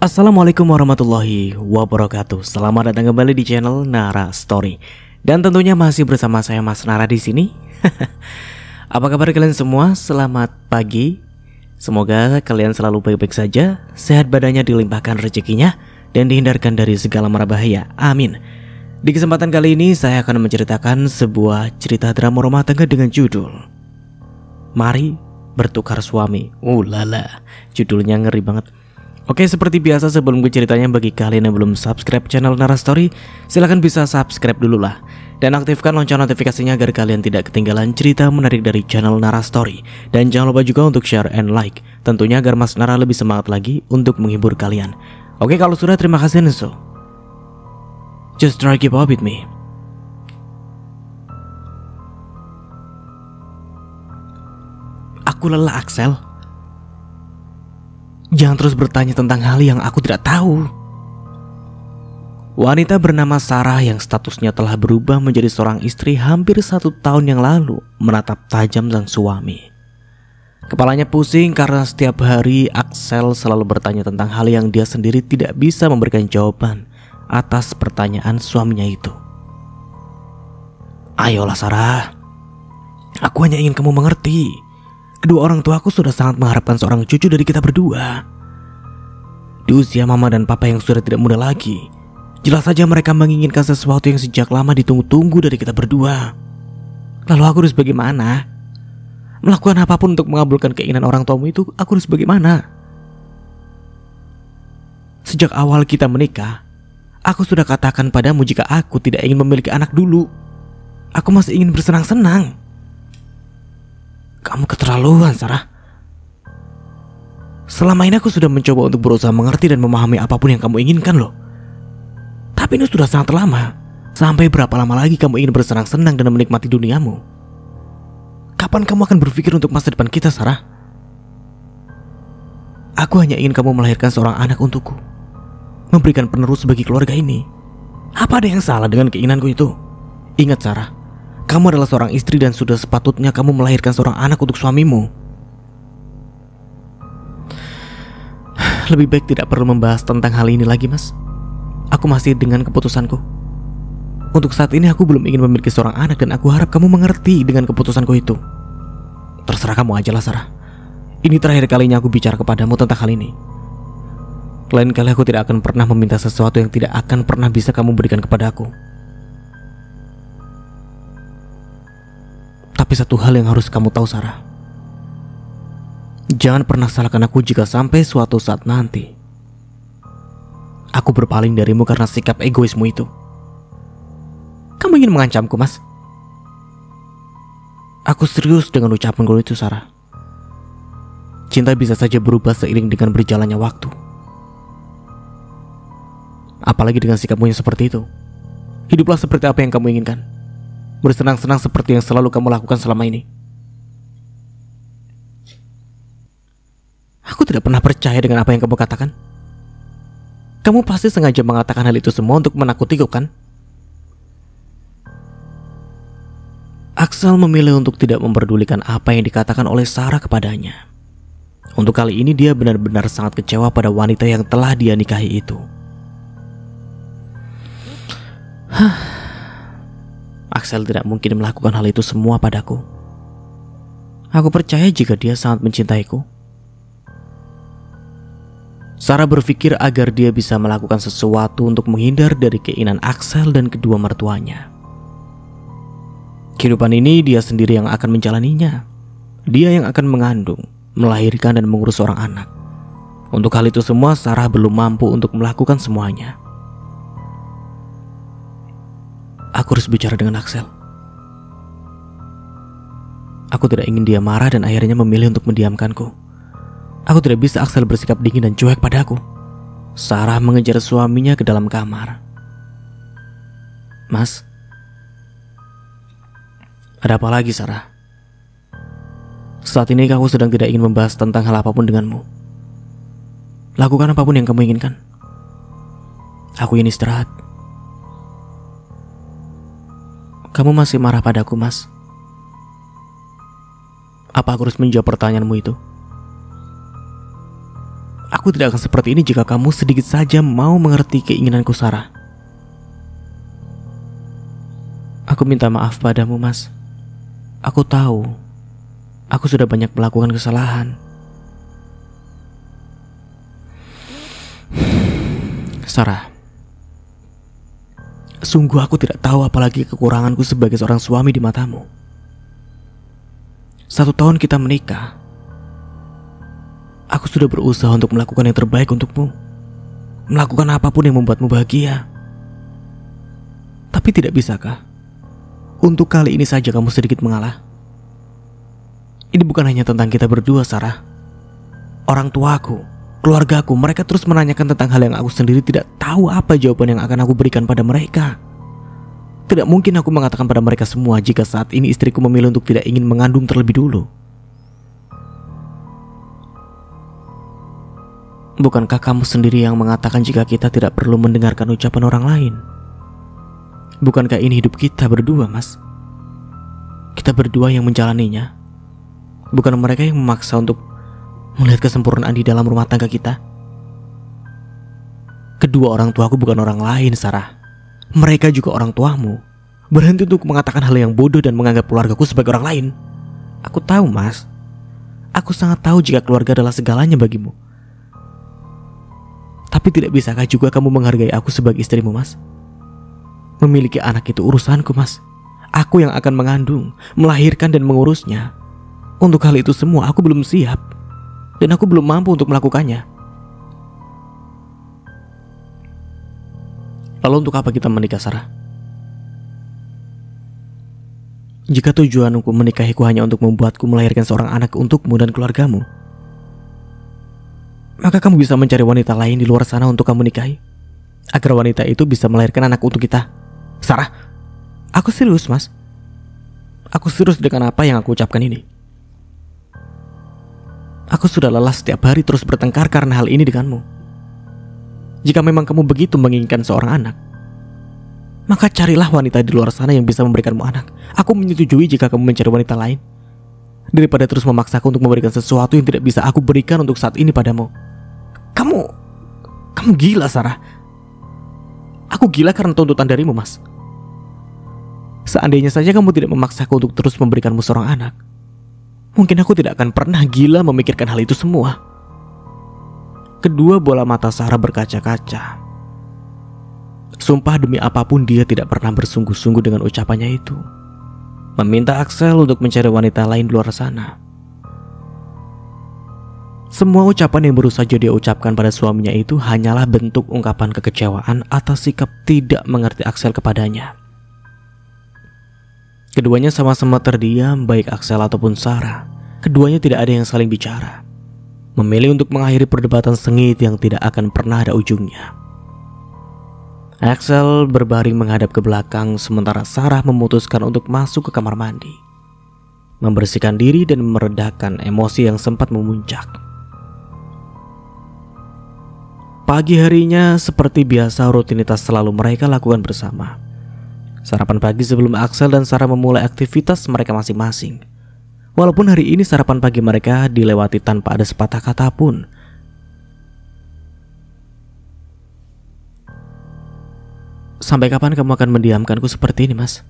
Assalamualaikum warahmatullahi wabarakatuh. Selamat datang kembali di channel Nara Story. Dan tentunya masih bersama saya Mas Nara di sini. Apa kabar kalian semua? Selamat pagi. Semoga kalian selalu baik-baik saja, sehat badannya, dilimpahkan rezekinya, dan dihindarkan dari segala mara bahaya. Amin. Di kesempatan kali ini saya akan menceritakan sebuah cerita drama rumah tangga dengan judul Mari Bertukar Suami. Lala, judulnya ngeri banget. Oke, seperti biasa sebelum gue ceritanya, bagi kalian yang belum subscribe channel Nara Story, silahkan bisa subscribe dulu lah. Dan aktifkan lonceng notifikasinya agar kalian tidak ketinggalan cerita menarik dari channel Nara Story. Dan jangan lupa juga untuk share and like, tentunya agar Mas Nara lebih semangat lagi untuk menghibur kalian. Oke, kalau sudah, terima kasih Neso. Just try keep up with me. Aku lelah, Axel. Jangan terus bertanya tentang hal yang aku tidak tahu. Wanita bernama Sarah yang statusnya telah berubah menjadi seorang istri hampir 1 tahun yang lalu menatap tajam sang suami. Kepalanya pusing karena setiap hari Axel selalu bertanya tentang hal yang dia sendiri tidak bisa memberikan jawaban atas pertanyaan suaminya itu. Ayolah Sarah, aku hanya ingin kamu mengerti. Kedua orang tuaku sudah sangat mengharapkan seorang cucu dari kita berdua. Di usia mama dan papa yang sudah tidak muda lagi, jelas saja mereka menginginkan sesuatu yang sejak lama ditunggu-tunggu dari kita berdua. Lalu aku harus bagaimana? Melakukan apapun untuk mengabulkan keinginan orang tuamu itu, aku harus bagaimana? Sejak awal kita menikah, aku sudah katakan padamu jika aku tidak ingin memiliki anak dulu. Aku masih ingin bersenang-senang. Kamu keterlaluan, Sarah. Selama ini aku sudah mencoba untuk berusaha mengerti dan memahami apapun yang kamu inginkan loh. Tapi ini sudah sangat lama. Sampai berapa lama lagi kamu ingin bersenang-senang dan menikmati duniamu? Kapan kamu akan berpikir untuk masa depan kita, Sarah? Aku hanya ingin kamu melahirkan seorang anak untukku, memberikan penerus bagi keluarga ini. Apa ada yang salah dengan keinginanku itu? Ingat, Sarah, kamu adalah seorang istri dan sudah sepatutnya kamu melahirkan seorang anak untuk suamimu. Lebih baik tidak perlu membahas tentang hal ini lagi, Mas. Aku masih dengan keputusanku. Untuk saat ini aku belum ingin memiliki seorang anak dan aku harap kamu mengerti dengan keputusanku itu. Terserah kamu aja lah, Sarah. Ini terakhir kalinya aku bicara kepadamu tentang hal ini. Lain kali aku tidak akan pernah meminta sesuatu yang tidak akan pernah bisa kamu berikan kepada aku. Tapi satu hal yang harus kamu tahu, Sarah. Jangan pernah salahkan aku jika sampai suatu saat nanti aku berpaling darimu karena sikap egoismu itu. Kamu ingin mengancamku, Mas? Aku serius dengan ucapanku itu, Sarah. Cinta bisa saja berubah seiring dengan berjalannya waktu. Apalagi dengan sikapmu yang seperti itu. Hiduplah seperti apa yang kamu inginkan. Bersenang-senang seperti yang selalu kamu lakukan selama ini. Aku tidak pernah percaya dengan apa yang kamu katakan. Kamu pasti sengaja mengatakan hal itu semua untuk menakutiku, kan? Axel memilih untuk tidak memperdulikan apa yang dikatakan oleh Sarah kepadanya. Untuk kali ini dia benar-benar sangat kecewa pada wanita yang telah dia nikahi itu. Axel tidak mungkin melakukan hal itu semua padaku. Aku percaya jika dia sangat mencintaiku. Sarah berpikir agar dia bisa melakukan sesuatu untuk menghindar dari keinginan Axel dan kedua mertuanya. Kehidupan ini dia sendiri yang akan menjalaninya. Dia yang akan mengandung, melahirkan dan mengurus seorang anak. Untuk hal itu semua Sarah belum mampu untuk melakukan semuanya. Aku harus bicara dengan Axel. Aku tidak ingin dia marah dan akhirnya memilih untuk mendiamkanku. Aku tidak bisa Axel bersikap dingin dan cuek padaku. Sarah mengejar suaminya ke dalam kamar. Mas, ada apa lagi, Sarah? Saat ini aku sedang tidak ingin membahas tentang hal apapun denganmu. Lakukan apapun yang kamu inginkan. Aku ingin istirahat. Kamu masih marah padaku, Mas? Apa aku harus menjawab pertanyaanmu itu? Aku tidak akan seperti ini jika kamu sedikit saja mau mengerti keinginanku, Sarah. Aku minta maaf padamu, Mas. Aku tahu aku sudah banyak melakukan kesalahan. Sarah, sungguh aku tidak tahu apalagi kekuranganku sebagai seorang suami di matamu. 1 tahun kita menikah. Aku sudah berusaha untuk melakukan yang terbaik untukmu, melakukan apapun yang membuatmu bahagia. Tapi tidak bisakah untuk kali ini saja kamu sedikit mengalah? Ini bukan hanya tentang kita berdua, Sarah. Orang tuaku, keluargaku, mereka terus menanyakan tentang hal yang aku sendiri tidak tahu apa jawaban yang akan aku berikan pada mereka. Tidak mungkin aku mengatakan pada mereka semua jika saat ini istriku memilih untuk tidak ingin mengandung terlebih dulu. Bukankah kamu sendiri yang mengatakan jika kita tidak perlu mendengarkan ucapan orang lain? Bukankah ini hidup kita berdua, Mas? Kita berdua yang menjalaninya, bukan mereka yang memaksa untuk melihat kesempurnaan di dalam rumah tangga kita. Kedua orang tuaku bukan orang lain, Sarah. Mereka juga orang tuamu. Berhenti untuk mengatakan hal yang bodoh dan menganggap keluargaku sebagai orang lain. Aku tahu, Mas. Aku sangat tahu jika keluarga adalah segalanya bagimu. Tapi tidak bisakah juga kamu menghargai aku sebagai istrimu, Mas? Memiliki anak itu urusanku, Mas. Aku yang akan mengandung, melahirkan dan mengurusnya. Untuk hal itu semua aku belum siap. Dan aku belum mampu untuk melakukannya. Lalu untuk apa kita menikah, Sarah? Jika tujuanku menikahiku hanya untuk membuatku melahirkan seorang anak untukmu dan keluargamu, maka kamu bisa mencari wanita lain di luar sana untuk kamu nikahi, agar wanita itu bisa melahirkan anak untuk kita. Sarah, aku serius, Mas. Aku serius dengan apa yang aku ucapkan ini. Aku sudah lelah setiap hari terus bertengkar karena hal ini denganmu. Jika memang kamu begitu menginginkan seorang anak, maka carilah wanita di luar sana yang bisa memberikanmu anak. Aku menyetujui jika kamu mencari wanita lain, daripada terus memaksaku untuk memberikan sesuatu yang tidak bisa aku berikan untuk saat ini padamu. Kamu gila, Sarah. Aku gila karena tuntutan darimu, Mas. Seandainya saja kamu tidak memaksaku untuk terus memberikanmu seorang anak, mungkin aku tidak akan pernah gila memikirkan hal itu semua. Kedua bola mata Sarah berkaca-kaca. Sumpah demi apapun dia tidak pernah bersungguh-sungguh dengan ucapannya itu. Meminta Axel untuk mencari wanita lain di luar sana. Semua ucapan yang baru saja dia ucapkan pada suaminya itu hanyalah bentuk ungkapan kekecewaan atas sikap tidak mengerti Axel kepadanya. Keduanya sama-sama terdiam, baik Axel ataupun Sarah. Keduanya tidak ada yang saling bicara. Memilih untuk mengakhiri perdebatan sengit yang tidak akan pernah ada ujungnya. Axel berbaring menghadap ke belakang sementara Sarah memutuskan untuk masuk ke kamar mandi, membersihkan diri dan meredakan emosi yang sempat memuncak. Pagi harinya seperti biasa rutinitas selalu mereka lakukan bersama. Sarapan pagi sebelum Axel dan Sarah memulai aktivitas mereka masing-masing. Walaupun hari ini sarapan pagi mereka dilewati tanpa ada sepatah kata pun. Sampai kapan kamu akan mendiamkanku seperti ini, Mas?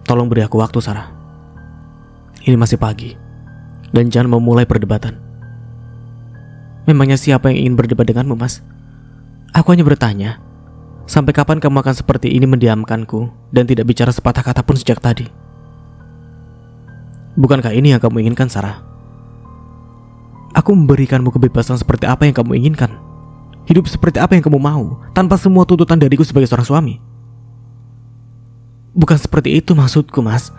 Tolong beri aku waktu, Sarah. Ini masih pagi. Dan jangan memulai perdebatan. Memangnya siapa yang ingin berdebat denganmu, Mas? Aku hanya bertanya, sampai kapan kamu akan seperti ini mendiamkanku dan tidak bicara sepatah kata pun sejak tadi? Bukankah ini yang kamu inginkan, Sarah? Aku memberikanmu kebebasan seperti apa yang kamu inginkan. Hidup seperti apa yang kamu mau, tanpa semua tuntutan dariku sebagai seorang suami. Bukan seperti itu maksudku, Mas.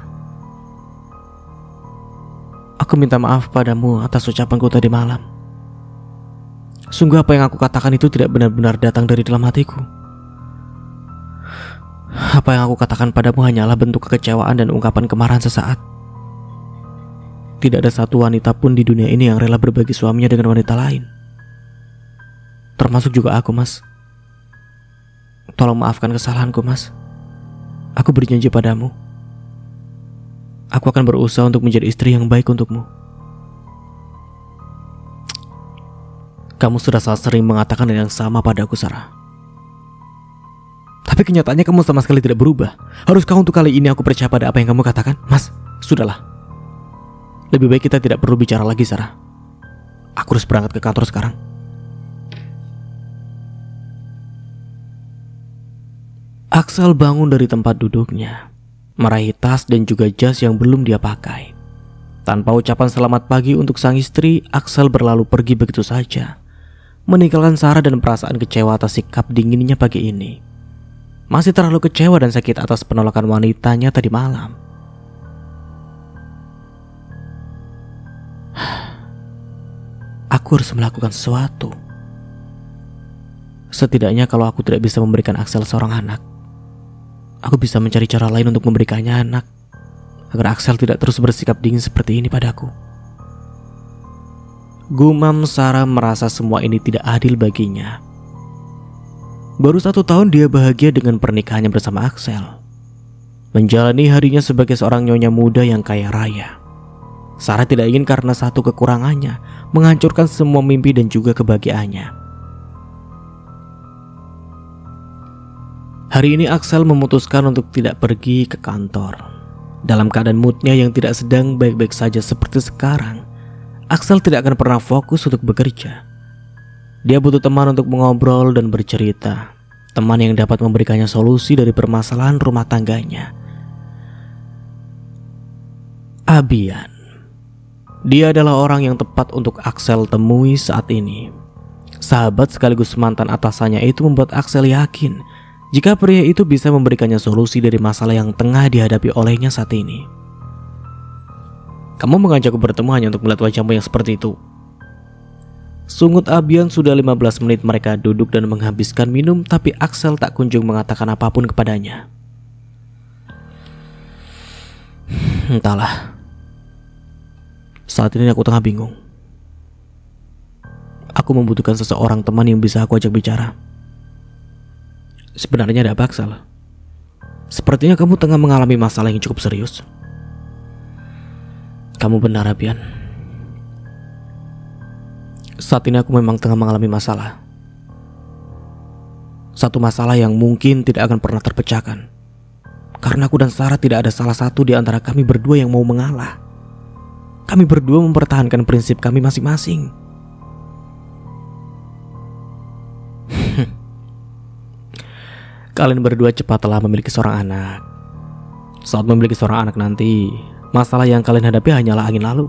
Aku minta maaf padamu atas ucapanku tadi malam. Sungguh apa yang aku katakan itu tidak benar-benar datang dari dalam hatiku. Apa yang aku katakan padamu hanyalah bentuk kekecewaan dan ungkapan kemarahan sesaat. Tidak ada satu wanita pun di dunia ini yang rela berbagi suaminya dengan wanita lain. Termasuk juga aku, Mas. Tolong maafkan kesalahanku, Mas. Aku berjanji padamu, aku akan berusaha untuk menjadi istri yang baik untukmu. Kamu sudah sangat sering mengatakan hal yang sama padaku, Sarah. Tapi kenyataannya kamu sama sekali tidak berubah. Haruskah untuk kali ini aku percaya pada apa yang kamu katakan? Mas, sudahlah. Lebih baik kita tidak perlu bicara lagi, Sarah. Aku harus berangkat ke kantor sekarang. Axel bangun dari tempat duduknya, meraih tas dan juga jas yang belum dia pakai. Tanpa ucapan selamat pagi untuk sang istri, Axel berlalu pergi begitu saja, meninggalkan Sarah dan perasaan kecewa atas sikap dinginnya pagi ini. Masih terlalu kecewa dan sakit atas penolakan wanitanya tadi malam. Aku harus melakukan sesuatu. Setidaknya kalau aku tidak bisa memberikan Axel seorang anak, aku bisa mencari cara lain untuk memberikannya anak, agar Axel tidak terus bersikap dingin seperti ini padaku. Gumam Sarah merasa semua ini tidak adil baginya. Baru 1 tahun dia bahagia dengan pernikahannya bersama Axel, menjalani harinya sebagai seorang nyonya muda yang kaya raya. Sarah tidak ingin karena satu kekurangannya menghancurkan semua mimpi dan juga kebahagiaannya. Hari ini Axel memutuskan untuk tidak pergi ke kantor. Dalam keadaan moodnya yang tidak sedang baik-baik saja seperti sekarang, Axel tidak akan pernah fokus untuk bekerja. Dia butuh teman untuk mengobrol dan bercerita, teman yang dapat memberikannya solusi dari permasalahan rumah tangganya. Abian. Dia adalah orang yang tepat untuk Axel temui saat ini. Sahabat sekaligus mantan atasannya itu membuat Axel yakin jika pria itu bisa memberikannya solusi dari masalah yang tengah dihadapi olehnya saat ini. Kamu mengajakku bertemu hanya untuk melihat wajahmu yang seperti itu. Sungut Abian. Sudah 15 menit mereka duduk dan menghabiskan minum, tapi Axel tak kunjung mengatakan apapun kepadanya. Entahlah. Saat ini aku tengah bingung. Aku membutuhkan seseorang teman yang bisa aku ajak bicara. Sebenarnya ada apa, Axel? Sepertinya kamu tengah mengalami masalah yang cukup serius. Kamu benar, Abian. Saat ini aku memang tengah mengalami masalah. Satu masalah yang mungkin tidak akan pernah terpecahkan, karena aku dan Sarah tidak ada salah satu di antara kami berdua yang mau mengalah. Kami berdua mempertahankan prinsip kami masing-masing. Kalian berdua cepat telah memiliki seorang anak. Saat memiliki seorang anak nanti, masalah yang kalian hadapi hanyalah angin lalu,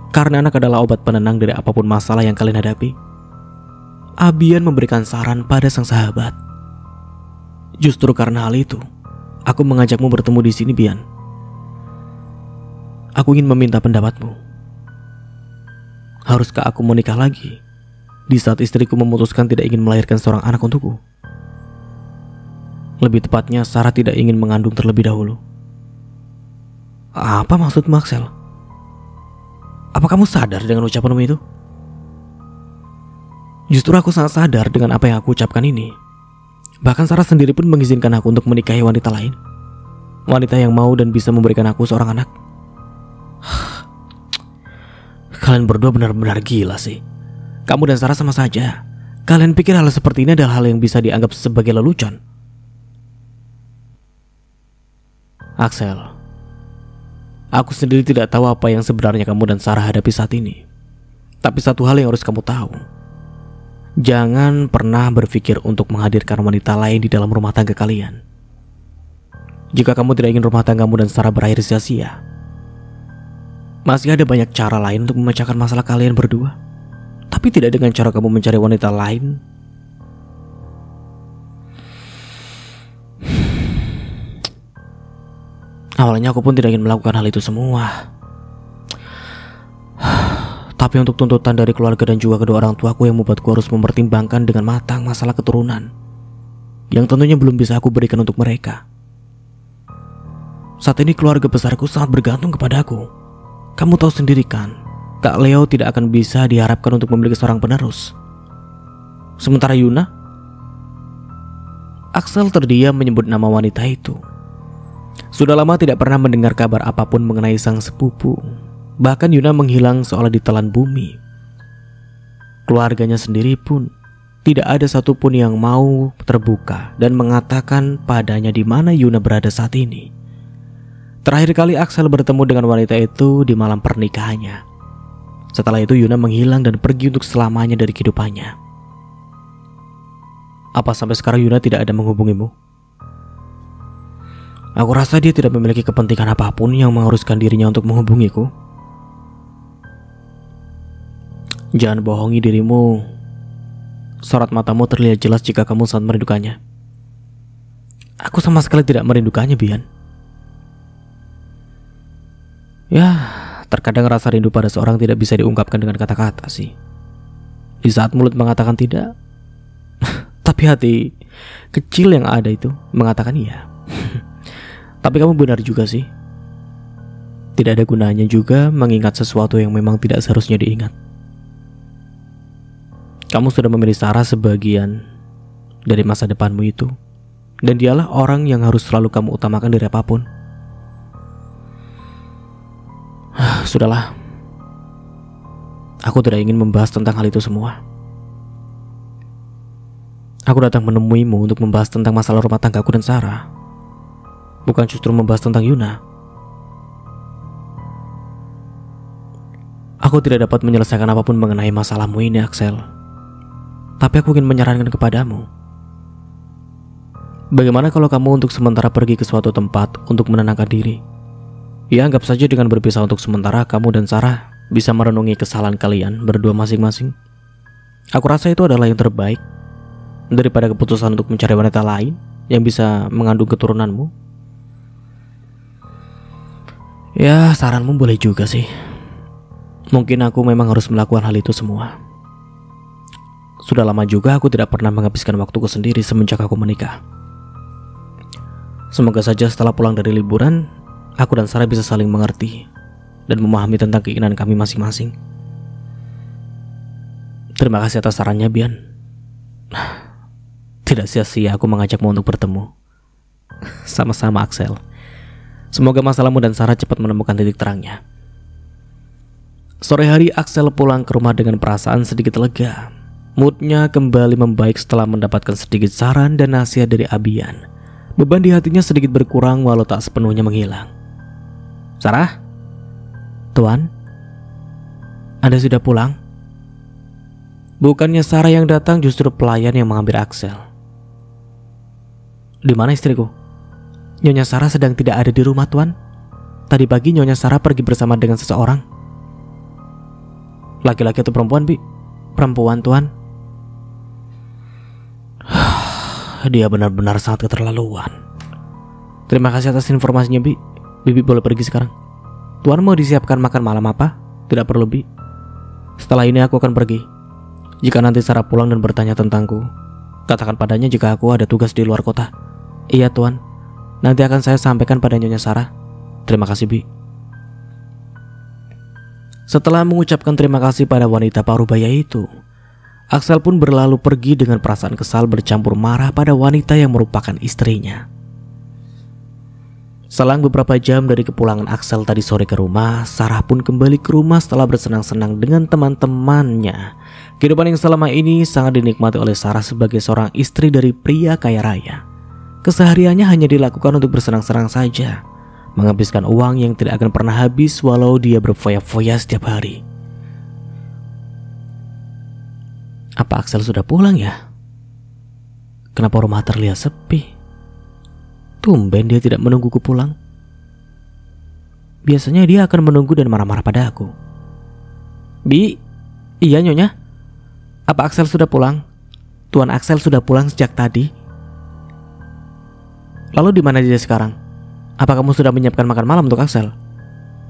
karena anak adalah obat penenang dari apapun masalah yang kalian hadapi. Abian memberikan saran pada sang sahabat. Justru karena hal itu, aku mengajakmu bertemu di sini, Bian. Aku ingin meminta pendapatmu. Haruskah aku menikah lagi di saat istriku memutuskan tidak ingin melahirkan seorang anak untukku? Lebih tepatnya, Sarah tidak ingin mengandung terlebih dahulu. Apa maksudmu, Axel? Apa kamu sadar dengan ucapanmu itu? Justru aku sangat sadar dengan apa yang aku ucapkan ini. Bahkan Sarah sendiri pun mengizinkan aku untuk menikahi wanita lain. Wanita yang mau dan bisa memberikan aku seorang anak. Kalian berdua benar-benar gila sih. Kamu dan Sarah sama saja. Kalian pikir hal seperti ini adalah hal yang bisa dianggap sebagai lelucon? Axel, aku sendiri tidak tahu apa yang sebenarnya kamu dan Sarah hadapi saat ini. Tapi satu hal yang harus kamu tahu. Jangan pernah berpikir untuk menghadirkan wanita lain di dalam rumah tangga kalian. Jika kamu tidak ingin rumah tanggamu dan Sarah berakhir sia-sia, masih ada banyak cara lain untuk memecahkan masalah kalian berdua. Tapi tidak dengan cara kamu mencari wanita lain. Awalnya aku pun tidak ingin melakukan hal itu semua. Tapi untuk tuntutan dari keluarga dan juga kedua orang tuaku yang membuatku harus mempertimbangkan dengan matang masalah keturunan yang tentunya belum bisa aku berikan untuk mereka. Saat ini keluarga besarku sangat bergantung kepadaku. Kamu tahu sendiri kan, Kak Leo tidak akan bisa diharapkan untuk memiliki seorang penerus. Sementara Yuna, Axel terdiam menyebut nama wanita itu. Sudah lama tidak pernah mendengar kabar apapun mengenai sang sepupu. Bahkan Yuna menghilang seolah ditelan bumi. keluarganya sendiri pun tidak ada satupun yang mau terbuka dan mengatakan padanya di mana Yuna berada saat ini. Terakhir kali Axel bertemu dengan wanita itu di malam pernikahannya. Setelah itu Yuna menghilang dan pergi untuk selamanya dari kehidupannya. Apa sampai sekarang Yuna tidak ada menghubungimu? Aku rasa dia tidak memiliki kepentingan apapun yang mengharuskan dirinya untuk menghubungiku. Jangan bohongi dirimu. Sorot matamu terlihat jelas jika kamu sangat merindukannya. Aku sama sekali tidak merindukannya, Bian. Ya, terkadang rasa rindu pada seorang tidak bisa diungkapkan dengan kata-kata sih. Di saat mulut mengatakan tidak, tapi hati kecil yang ada itu mengatakan iya. Tapi kamu benar juga sih. Tidak ada gunanya juga mengingat sesuatu yang memang tidak seharusnya diingat. Kamu sudah memilih Sarah sebagian dari masa depanmu itu, dan dialah orang yang harus selalu kamu utamakan dari apapun. Sudahlah, aku tidak ingin membahas tentang hal itu semua. Aku datang menemuimu untuk membahas tentang masalah rumah tanggaku dan Sarah, bukan justru membahas tentang Yuna. Aku tidak dapat menyelesaikan apapun mengenai masalahmu ini, Axel. Tapi aku ingin menyarankan kepadamu. Bagaimana kalau kamu untuk sementara pergi ke suatu tempat untuk menenangkan diri? Ya, anggap saja dengan berpisah untuk sementara kamu dan Sarah bisa merenungi kesalahan kalian berdua masing-masing. Aku rasa itu adalah yang terbaik daripada keputusan untuk mencari wanita lain yang bisa mengandung keturunanmu. Ya, saranmu boleh juga sih. Mungkin aku memang harus melakukan hal itu semua. Sudah lama juga aku tidak pernah menghabiskan waktuku sendiri semenjak aku menikah. Semoga saja setelah pulang dari liburan, aku dan Sarah bisa saling mengerti dan memahami tentang keinginan kami masing-masing. Terima kasih atas sarannya, Bian. Tidak sia-sia aku mengajakmu untuk bertemu. Sama-sama, Axel. Semoga masalahmu dan Sarah cepat menemukan titik terangnya. Sore hari Axel pulang ke rumah dengan perasaan sedikit lega. Moodnya kembali membaik setelah mendapatkan sedikit saran dan nasihat dari Abian. Beban di hatinya sedikit berkurang walau tak sepenuhnya menghilang. Sarah? Tuan? Anda sudah pulang? Bukannya Sarah yang datang, justru pelayan yang mengambil Axel. Di mana istriku? Nyonya Sarah sedang tidak ada di rumah, Tuan. Tadi pagi Nyonya Sarah pergi bersama dengan seseorang. Laki-laki atau perempuan, Bi? Perempuan, Tuan. Dia benar-benar sangat keterlaluan. Terima kasih atas informasinya, Bi. Bibi boleh pergi sekarang. Tuan mau disiapkan makan malam apa? Tidak perlu, Bi. Setelah ini aku akan pergi. Jika nanti Sarah pulang dan bertanya tentangku, katakan padanya jika aku ada tugas di luar kota. Iya, Tuan. Nanti akan saya sampaikan pada Nyonya Sarah. Terima kasih, Bi. Setelah mengucapkan terima kasih pada wanita parubaya itu, Axel pun berlalu pergi dengan perasaan kesal bercampur marah pada wanita yang merupakan istrinya. Selang beberapa jam dari kepulangan Axel tadi sore ke rumah, Sarah pun kembali ke rumah setelah bersenang-senang dengan teman-temannya. Kehidupan yang selama ini sangat dinikmati oleh Sarah sebagai seorang istri dari pria kaya raya. Kesehariannya hanya dilakukan untuk bersenang-senang saja, menghabiskan uang yang tidak akan pernah habis walau dia berfoya-foya setiap hari. Apa Axel sudah pulang ya? Kenapa rumah terlihat sepi? Tumben dia tidak menungguku pulang. Biasanya dia akan menunggu dan marah-marah pada aku. Bi, iya Nyonya. Apa Axel sudah pulang? Tuan Axel sudah pulang sejak tadi. Lalu di mana dia sekarang? Apa kamu sudah menyiapkan makan malam untuk Axel?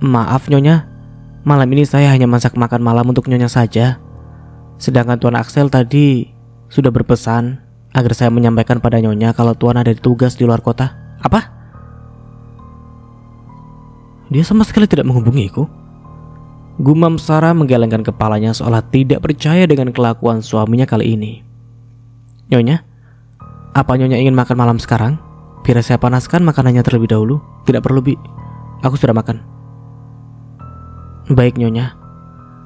Maaf Nyonya, malam ini saya hanya masak makan malam untuk Nyonya saja. Sedangkan Tuan Axel tadi sudah berpesan agar saya menyampaikan pada Nyonya kalau Tuan ada tugas di luar kota. Apa? Dia sama sekali tidak menghubungiku. Gumam Sarah menggelengkan kepalanya seolah tidak percaya dengan kelakuan suaminya kali ini. Nyonya, apa Nyonya ingin makan malam sekarang? Biar saya panaskan makanannya terlebih dahulu. Tidak perlu, Bi. Aku sudah makan. Baik Nyonya.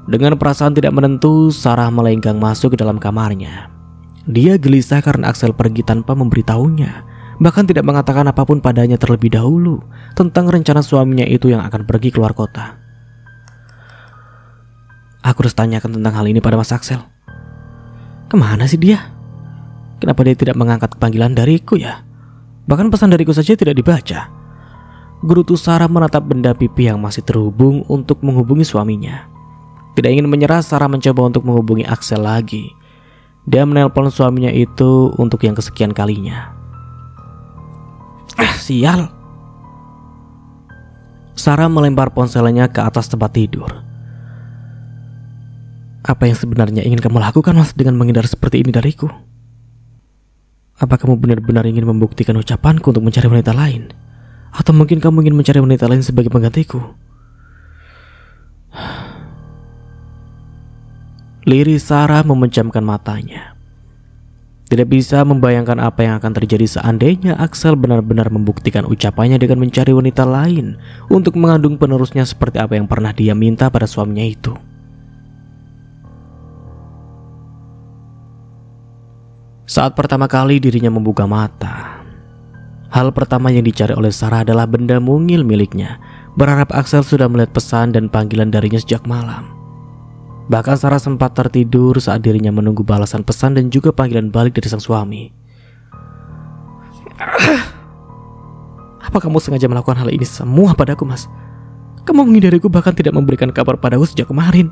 Dengan perasaan tidak menentu, Sarah melenggang masuk ke dalam kamarnya. Dia gelisah karena Axel pergi tanpa memberitahunya, bahkan tidak mengatakan apapun padanya terlebih dahulu tentang rencana suaminya itu yang akan pergi keluar kota. Aku harus tanyakan tentang hal ini pada Mas Axel. Kemana sih dia? Kenapa dia tidak mengangkat panggilan dariku ya? Bahkan pesan dariku saja tidak dibaca. Gerutu Sarah menatap benda pipi yang masih terhubung untuk menghubungi suaminya. Tidak ingin menyerah, Sarah mencoba untuk menghubungi Axel lagi. Dia menelpon suaminya itu untuk yang kesekian kalinya. Sial. Sarah melempar ponselnya ke atas tempat tidur. Apa yang sebenarnya ingin kamu lakukan, Mas, dengan menghindar seperti ini dariku? Apa kamu benar-benar ingin membuktikan ucapanku untuk mencari wanita lain? Atau mungkin kamu ingin mencari wanita lain sebagai penggantiku? Liris Sarah memejamkan matanya. Tidak bisa membayangkan apa yang akan terjadi seandainya Axel benar-benar membuktikan ucapannya dengan mencari wanita lain untuk mengandung penerusnya seperti apa yang pernah dia minta pada suaminya itu. Saat pertama kali dirinya membuka mata, hal pertama yang dicari oleh Sarah adalah benda mungil miliknya, berharap Axel sudah melihat pesan dan panggilan darinya sejak malam. Bahkan Sarah sempat tertidur saat dirinya menunggu balasan pesan dan juga panggilan balik dari sang suami. Apa kamu sengaja melakukan hal ini semua padaku, Mas? Kamu menghindariku, bahkan tidak memberikan kabar padaku sejak kemarin,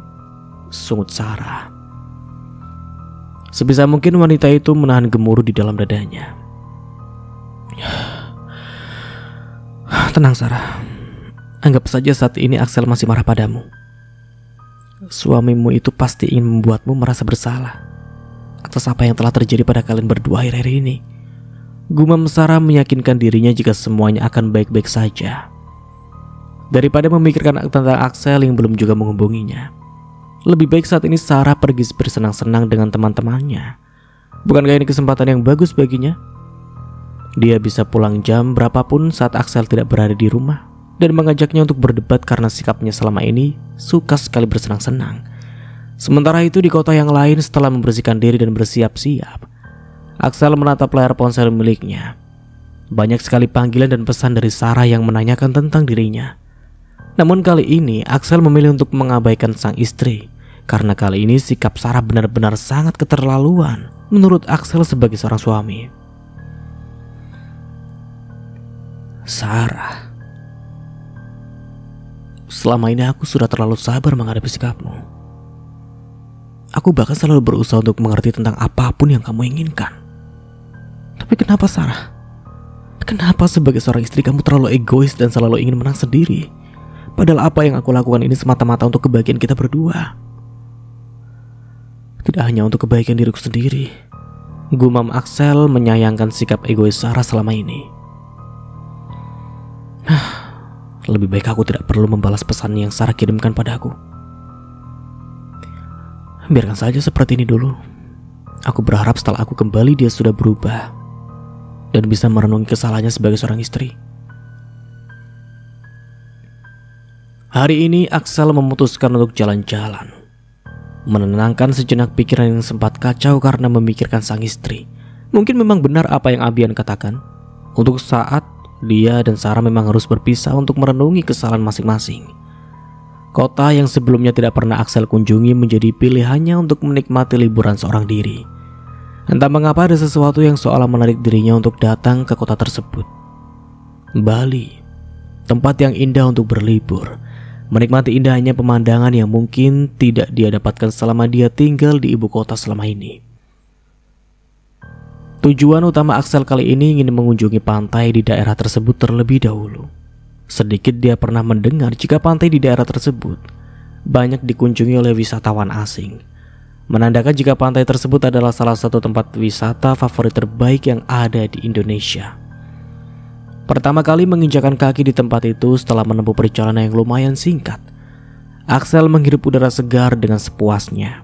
sungut Sarah. Sebisa mungkin wanita itu menahan gemuruh di dalam dadanya. Tenang, Sarah. Anggap saja saat ini Axel masih marah padamu. Suamimu itu pasti ingin membuatmu merasa bersalah atas apa yang telah terjadi pada kalian berdua akhir-akhir ini. Gumam Sarah meyakinkan dirinya jika semuanya akan baik-baik saja, daripada memikirkan tentang Axel yang belum juga menghubunginya. Lebih baik saat ini Sarah pergi bersenang-senang dengan teman-temannya. Bukankah ini kesempatan yang bagus baginya? Dia bisa pulang jam berapapun saat Axel tidak berada di rumah dan mengajaknya untuk berdebat karena sikapnya selama ini suka sekali bersenang-senang. Sementara itu di kota yang lain, setelah membersihkan diri dan bersiap-siap, Axel menatap layar ponsel miliknya. Banyak sekali panggilan dan pesan dari Sarah yang menanyakan tentang dirinya. Namun kali ini Axel memilih untuk mengabaikan sang istri, karena kali ini sikap Sarah benar-benar sangat keterlaluan menurut Axel sebagai seorang suami. Sarah, selama ini aku sudah terlalu sabar menghadapi sikapmu. Aku bahkan selalu berusaha untuk mengerti tentang apapun yang kamu inginkan. Tapi kenapa, Sarah? Kenapa sebagai seorang istri kamu terlalu egois dan selalu ingin menang sendiri? Padahal apa yang aku lakukan ini semata-mata untuk kebahagiaan kita berdua. Tidak hanya untuk kebaikan diriku sendiri. Gumam Axel menyayangkan sikap egois Sarah selama ini. Lebih baik aku tidak perlu membalas pesan yang Sarah kirimkan padaku. Biarkan saja seperti ini dulu. Aku berharap setelah aku kembali dia sudah berubah dan bisa merenungi kesalahannya sebagai seorang istri. Hari ini Axel memutuskan untuk jalan-jalan, menenangkan sejenak pikiran yang sempat kacau karena memikirkan sang istri. Mungkin memang benar apa yang Abian katakan. Untuk saat dia dan Sarah memang harus berpisah untuk merenungi kesalahan masing-masing. Kota yang sebelumnya tidak pernah Axel kunjungi menjadi pilihannya untuk menikmati liburan seorang diri. Entah mengapa ada sesuatu yang seolah menarik dirinya untuk datang ke kota tersebut. Bali, tempat yang indah untuk berlibur, menikmati indahnya pemandangan yang mungkin tidak dia dapatkan selama dia tinggal di ibu kota selama ini. Tujuan utama Axel kali ini ingin mengunjungi pantai di daerah tersebut terlebih dahulu. Sedikit dia pernah mendengar jika pantai di daerah tersebut banyak dikunjungi oleh wisatawan asing, menandakan jika pantai tersebut adalah salah satu tempat wisata favorit terbaik yang ada di Indonesia. Pertama kali menginjakan kaki di tempat itu setelah menempuh perjalanan yang lumayan singkat, Axel menghirup udara segar dengan sepuasnya.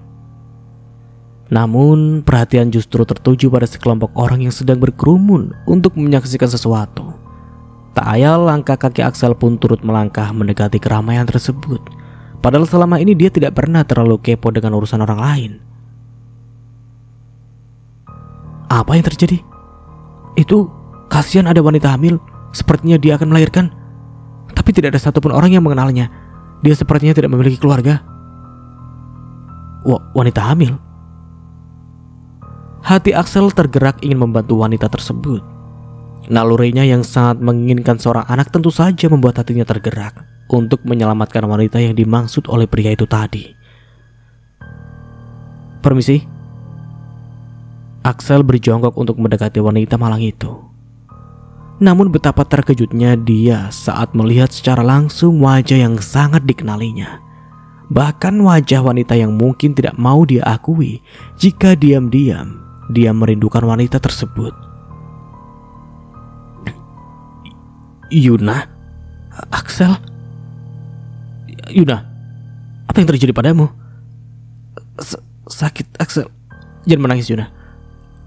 Namun perhatian justru tertuju pada sekelompok orang yang sedang berkerumun untuk menyaksikan sesuatu. Tak ayal langkah kaki Axel pun turut melangkah mendekati keramaian tersebut. Padahal selama ini dia tidak pernah terlalu kepo dengan urusan orang lain. Apa yang terjadi? Itu, kasihan ada wanita hamil. Sepertinya dia akan melahirkan. Tapi tidak ada satupun orang yang mengenalnya. Dia sepertinya tidak memiliki keluarga. Wanita hamil? Hati Axel tergerak ingin membantu wanita tersebut. Nalurinya yang sangat menginginkan seorang anak tentu saja membuat hatinya tergerak untuk menyelamatkan wanita yang dimaksud oleh pria itu tadi. Permisi. Axel berjongkok untuk mendekati wanita malang itu. Namun betapa terkejutnya dia saat melihat secara langsung wajah yang sangat dikenalinya. Bahkan wajah wanita yang mungkin tidak mau dia akui jika diam-diam dia merindukan wanita tersebut. Yuna? Axel? Yuna, apa yang terjadi padamu? Sakit, Axel. Jangan menangis, Yuna.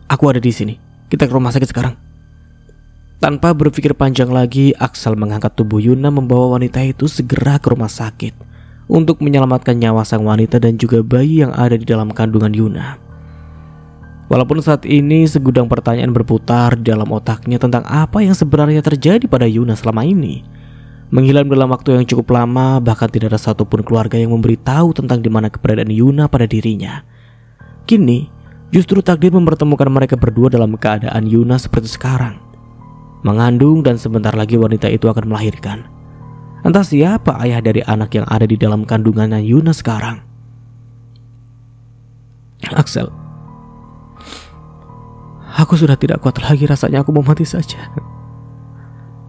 Aku ada di sini. Kita ke rumah sakit sekarang. Tanpa berpikir panjang lagi, Axel mengangkat tubuh Yuna membawa wanita itu segera ke rumah sakit untuk menyelamatkan nyawa sang wanita dan juga bayi yang ada di dalam kandungan Yuna. Walaupun saat ini segudang pertanyaan berputar di dalam otaknya tentang apa yang sebenarnya terjadi pada Yuna selama ini. Menghilang dalam waktu yang cukup lama, bahkan tidak ada satupun keluarga yang memberitahu tentang di mana keberadaan Yuna pada dirinya. Kini, justru takdir mempertemukan mereka berdua dalam keadaan Yuna seperti sekarang. Mengandung dan sebentar lagi wanita itu akan melahirkan. Entah siapa ayah dari anak yang ada di dalam kandungannya Yuna sekarang. Axel, aku sudah tidak kuat lagi, rasanya aku mau mati saja,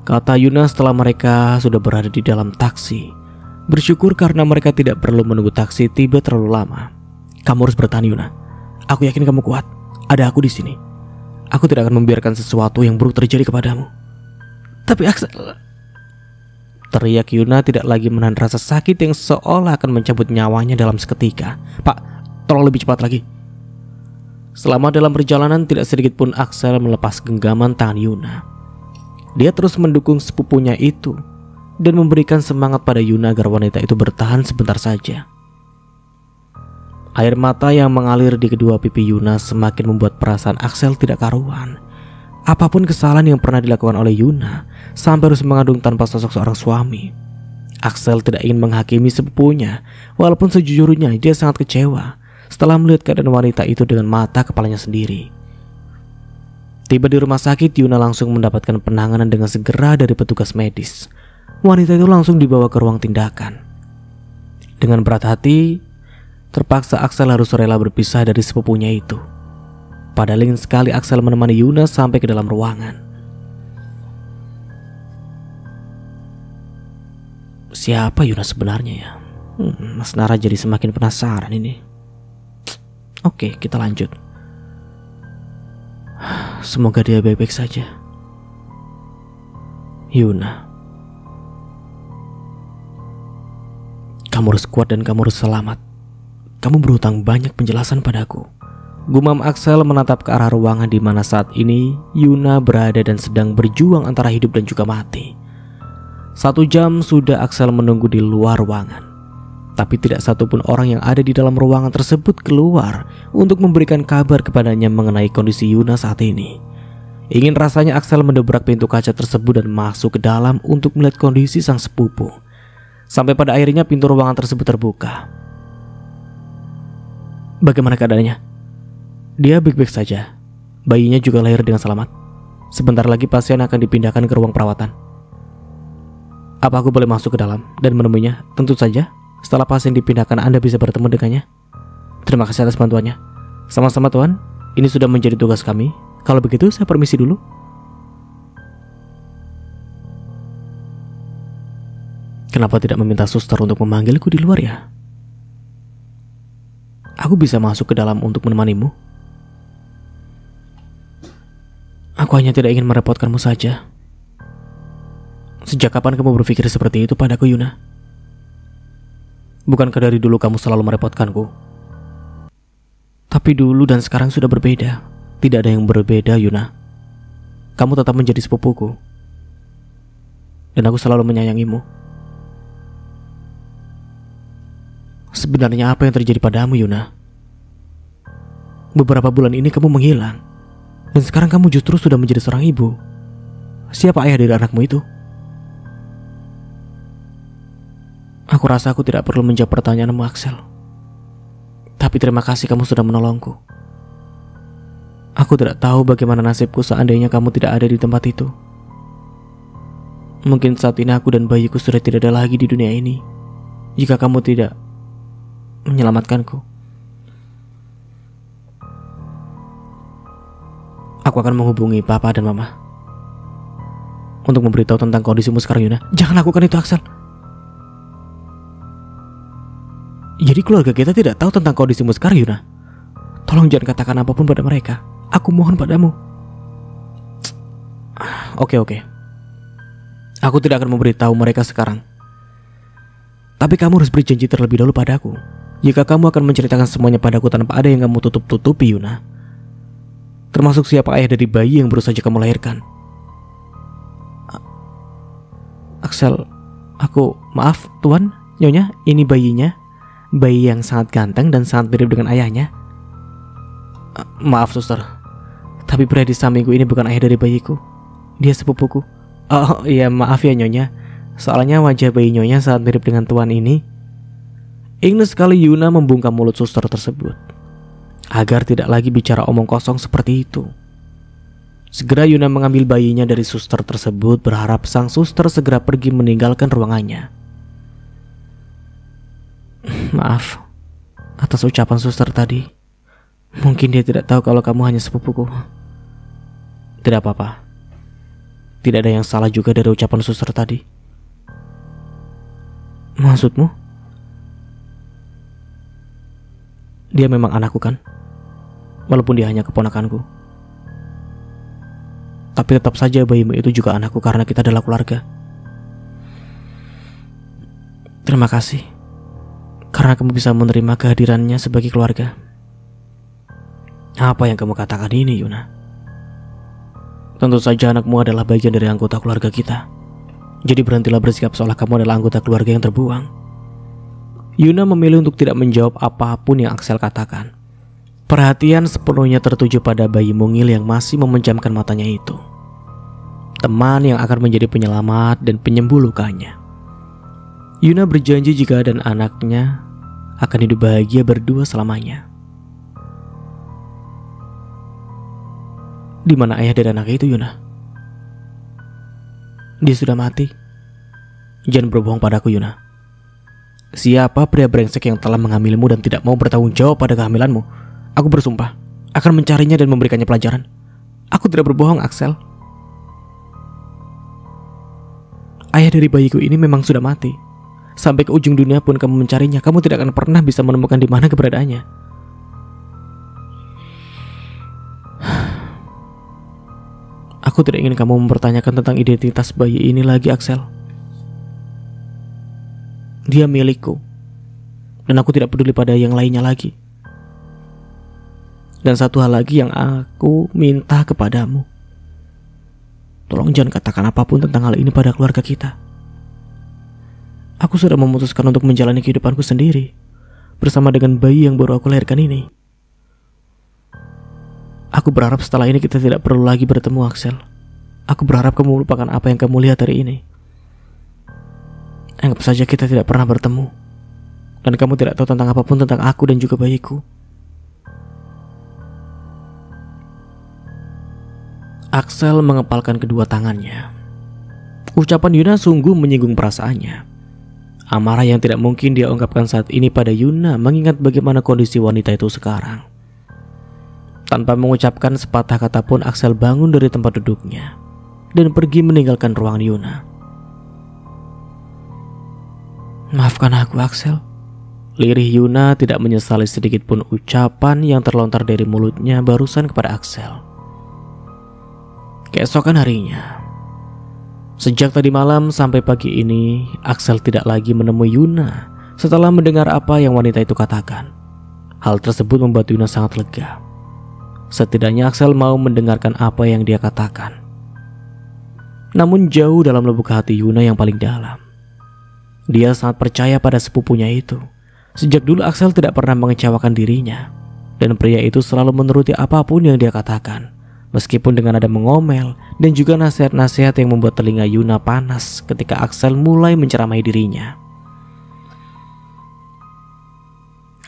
kata Yuna setelah mereka sudah berada di dalam taksi. Bersyukur karena mereka tidak perlu menunggu taksi tiba terlalu lama. Kamu harus bertahan, Yuna. Aku yakin kamu kuat. Ada aku di sini. Aku tidak akan membiarkan sesuatu yang buruk terjadi kepadamu. Tapi Axel, teriak Yuna tidak lagi menahan rasa sakit yang seolah akan mencabut nyawanya dalam seketika. Pak, tolong lebih cepat lagi. Selama dalam perjalanan tidak sedikit pun Axel melepas genggaman tangan Yuna. Dia terus mendukung sepupunya itu dan memberikan semangat pada Yuna agar wanita itu bertahan sebentar saja. Air mata yang mengalir di kedua pipi Yuna semakin membuat perasaan Axel tidak karuan. Apapun kesalahan yang pernah dilakukan oleh Yuna sampai harus mengandung tanpa sosok seorang suami, Axel tidak ingin menghakimi sepupunya. Walaupun sejujurnya dia sangat kecewa setelah melihat keadaan wanita itu dengan mata kepalanya sendiri. Tiba di rumah sakit, Yuna langsung mendapatkan penanganan dengan segera dari petugas medis. Wanita itu langsung dibawa ke ruang tindakan. Dengan berat hati, terpaksa Axel harus rela berpisah dari sepupunya itu. Padahal ingin sekali Axel menemani Yuna sampai ke dalam ruangan. Siapa Yuna sebenarnya ya? Mas Nara jadi semakin penasaran ini. Oke, kita lanjut. Semoga dia baik-baik saja. Yuna, kamu harus kuat dan kamu harus selamat. Kamu berhutang banyak penjelasan padaku. Gumam Axel menatap ke arah ruangan di mana saat ini Yuna berada dan sedang berjuang antara hidup dan juga mati. 1 jam sudah Axel menunggu di luar ruangan. Tapi tidak satupun orang yang ada di dalam ruangan tersebut keluar untuk memberikan kabar kepadanya mengenai kondisi Yuna saat ini. Ingin rasanya Axel mendobrak pintu kaca tersebut dan masuk ke dalam untuk melihat kondisi sang sepupu. Sampai pada akhirnya pintu ruangan tersebut terbuka. Bagaimana keadaannya? Dia baik-baik saja. Bayinya juga lahir dengan selamat. Sebentar lagi pasien akan dipindahkan ke ruang perawatan. Apa aku boleh masuk ke dalam dan menemuinya? Tentu saja. Setelah pasien dipindahkan, Anda bisa bertemu dengannya. Terima kasih atas bantuannya. Sama-sama Tuan, ini sudah menjadi tugas kami. Kalau begitu saya permisi dulu. Kenapa tidak meminta suster untuk memanggilku di luar ya? Aku bisa masuk ke dalam untuk menemanimu. Aku hanya tidak ingin merepotkanmu saja. Sejak kapan kamu berpikir seperti itu padaku, Yuna? Bukankah dari dulu kamu selalu merepotkanku? Tapi dulu dan sekarang sudah berbeda. Tidak ada yang berbeda, Yuna. Kamu tetap menjadi sepupuku. Dan aku selalu menyayangimu. Sebenarnya apa yang terjadi padamu, Yuna? Beberapa bulan ini kamu menghilang, dan sekarang kamu justru sudah menjadi seorang ibu. Siapa ayah dari anakmu itu? Aku rasa aku tidak perlu menjawab pertanyaanmu, Axel. Tapi terima kasih kamu sudah menolongku. Aku tidak tahu bagaimana nasibku seandainya kamu tidak ada di tempat itu. Mungkin saat ini aku dan bayiku sudah tidak ada lagi di dunia ini jika kamu tidak menyelamatkanku. Aku akan menghubungi papa dan mama untuk memberitahu tentang kondisimu sekarang, Yuna. Jangan lakukan itu, Axel. Jadi keluarga kita tidak tahu tentang kondisimu sekarang, Yuna. Tolong jangan katakan apapun pada mereka. Aku mohon padamu. Oke. Aku tidak akan memberitahu mereka sekarang. Tapi kamu harus berjanji terlebih dahulu padaku. Jika kamu akan menceritakan semuanya padaku tanpa ada yang kamu tutup-tutupi, Yuna. Termasuk siapa ayah dari bayi yang baru saja kamu lahirkan. Axel, maaf Tuan, Nyonya, ini bayinya. Bayi yang sangat ganteng dan sangat mirip dengan ayahnya. Maaf suster, tapi pria di sampingku ini bukan ayah dari bayiku. Dia sepupuku. Oh iya, maaf ya Nyonya. Soalnya wajah bayi Nyonya sangat mirip dengan Tuan ini. Ingin sekali Yuna membungkam mulut suster tersebut agar tidak lagi bicara omong kosong seperti itu. Segera Yuna mengambil bayinya dari suster tersebut, berharap sang suster segera pergi meninggalkan ruangannya. Maaf atas ucapan suster tadi. Mungkin dia tidak tahu kalau kamu hanya sepupuku. Tidak apa-apa. Tidak ada yang salah juga dari ucapan suster tadi. Maksudmu? Dia memang anakku kan? Walaupun dia hanya keponakanku. Tapi tetap saja bayimu itu juga anakku karena kita adalah keluarga. Terima kasih karena kamu bisa menerima kehadirannya sebagai keluarga. Apa yang kamu katakan ini, Yuna? Tentu saja anakmu adalah bagian dari anggota keluarga kita. Jadi berhentilah bersikap seolah kamu adalah anggota keluarga yang terbuang. Yuna memilih untuk tidak menjawab apapun yang Axel katakan. Perhatian sepenuhnya tertuju pada bayi mungil yang masih memejamkan matanya itu. Teman yang akan menjadi penyelamat dan penyembuh lukanya. Yuna berjanji jika dan anaknya akan hidup bahagia berdua selamanya. Di mana ayah dari anak itu, Yuna? Dia sudah mati. Jangan berbohong padaku, Yuna. Siapa pria brengsek yang telah mengambilmu dan tidak mau bertanggung jawab pada kehamilanmu? Aku bersumpah akan mencarinya dan memberikannya pelajaran. Aku tidak berbohong, Axel. Ayah dari bayiku ini memang sudah mati. Sampai ke ujung dunia pun kamu mencarinya, kamu tidak akan pernah bisa menemukan di mana keberadaannya. Aku tidak ingin kamu mempertanyakan tentang identitas bayi ini lagi, Axel. Dia milikku, dan aku tidak peduli pada yang lainnya lagi. Dan satu hal lagi yang aku minta kepadamu. Tolong jangan katakan apapun tentang hal ini pada keluarga kita. Aku sudah memutuskan untuk menjalani kehidupanku sendiri bersama dengan bayi yang baru aku lahirkan ini. Aku berharap setelah ini kita tidak perlu lagi bertemu, Axel. Aku berharap kamu melupakan apa yang kamu lihat hari ini. Anggap saja kita tidak pernah bertemu. Dan kamu tidak tahu tentang apapun tentang aku dan juga bayiku. Axel mengepalkan kedua tangannya. Ucapan Yuna sungguh menyinggung perasaannya. Amarah yang tidak mungkin dia ungkapkan saat ini pada Yuna mengingat bagaimana kondisi wanita itu sekarang. Tanpa mengucapkan sepatah kata pun Axel bangun dari tempat duduknya dan pergi meninggalkan ruangan Yuna. Maafkan aku, Axel. Lirih Yuna tidak menyesali sedikit pun ucapan yang terlontar dari mulutnya barusan kepada Axel. Keesokan harinya, sejak tadi malam sampai pagi ini, Axel tidak lagi menemui Yuna setelah mendengar apa yang wanita itu katakan. Hal tersebut membuat Yuna sangat lega. Setidaknya Axel mau mendengarkan apa yang dia katakan. Namun jauh dalam lubuk hati Yuna yang paling dalam, dia sangat percaya pada sepupunya itu. Sejak dulu Axel tidak pernah mengecewakan dirinya, dan pria itu selalu menuruti apapun yang dia katakan, meskipun dengan nada mengomel dan juga nasihat-nasihat yang membuat telinga Yuna panas ketika Axel mulai menceramai dirinya.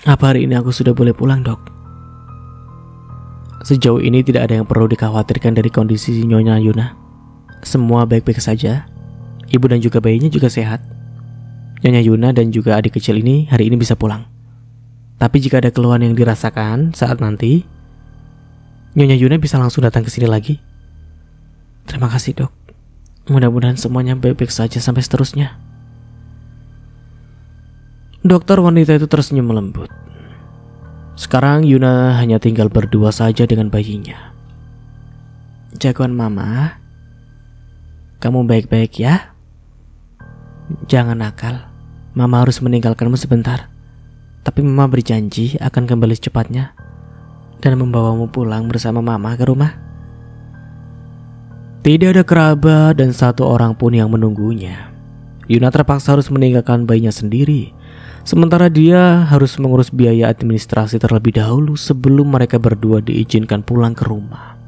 Apa hari ini aku sudah boleh pulang, Dok? Sejauh ini tidak ada yang perlu dikhawatirkan dari kondisi Nyonya Yuna. Semua baik-baik saja. Ibu dan juga bayinya juga sehat. Nyonya Yuna dan juga adik kecil ini hari ini bisa pulang. Tapi jika ada keluhan yang dirasakan saat nanti, Nyonya Yuna bisa langsung datang ke sini lagi. Terima kasih, Dok. Mudah-mudahan semuanya baik-baik saja sampai seterusnya. Dokter wanita itu tersenyum lembut. Sekarang Yuna hanya tinggal berdua saja dengan bayinya. Jagoan mama, kamu baik-baik ya? Jangan nakal. Mama harus meninggalkanmu sebentar. Tapi mama berjanji akan kembali secepatnya dan membawamu pulang bersama mama ke rumah. Tidak ada kerabat dan satu orang pun yang menunggunya. Yuna terpaksa harus meninggalkan bayinya sendiri, sementara dia harus mengurus biaya administrasi terlebih dahulu sebelum mereka berdua diizinkan pulang ke rumah.